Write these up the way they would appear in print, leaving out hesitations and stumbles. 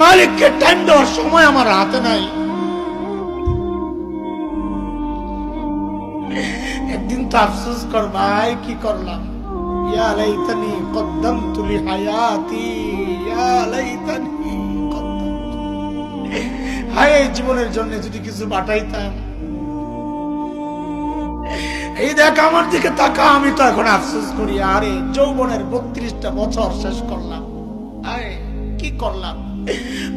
মালিককে টাইম দেওয়ার সময় আমার হাতে নাই। একদিন তো আফসোস কর ভাই, কি করলাম, ইয়া লাইতানি কদ্দামতু লিহায়াতি, ইয়া লাইতানি কদ্দামতু, হায় জীবনের জন্য যদি কিছু বাটাইতাম। এই দেখ আমার দিকে তাকা, আমি তো এখন আফসোস করি, আরে যৌবনের 32টা বছর শেষ করলাম, আরে কি করলাম।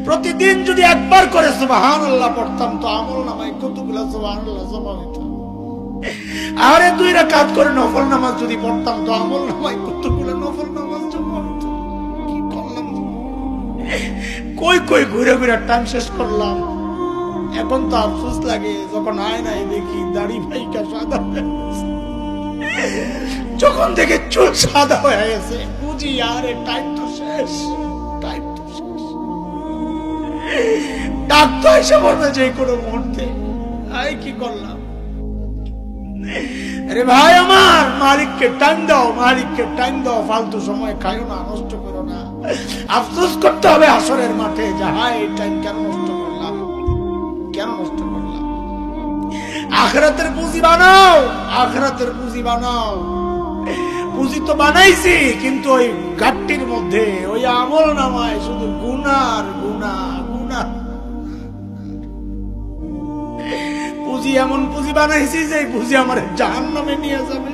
প্রতিদিন যদি একবার করে সুবহানাল্লাহ পড়তাম তো আমল নামায় কতগুলো সুবহানাল্লাহ জমা হইতো। আরে 2 রাকাত করে নফল নামাজ যদি পড়তাম তো আমল নামায় কতগুলো নফল নামাজ জমা হইতো। কি করলাম, কই কই ঘুরে ঘুরে টাইম শেষ করলাম। এখন তো আফসোস লাগে যখন আয়নায় দেখি দাড়ি ভাইকা সাদা হয়ে গেছে। যখন দেখে চুল সাদা হয়ে গেছে বুঝি আরে টাইম তো শেষ, টাইম তো শেষ। ডাক তো এসে পড়বে যে কোনো মুহূর্তে। আই কি করলাম, আরে ভাই আমার মালিককে টাইম দাও, মালিককে টাইম দাও, ফালতু সময় খাইও না, নষ্ট করো না। আফসোস করতে হবে হাসরের মাঠে যে হায় এই টাইম কেন নষ্ট করলাম, কেন নষ্ট করলাম। আখিরাতের পুঁজি বানাও, আখিরাতের পুঁজি বানাও। পুঁজি তো বানাইছি কিন্তু ওই ঘাটতির মধ্যে ওই আমল নামায় শুধু গুনার গুনাহ, গুনাহ। পুঁজি এমন পুঁজি বানাইছি যে পুঁজি আমার জাহান্নামে নিয়ে যাবে।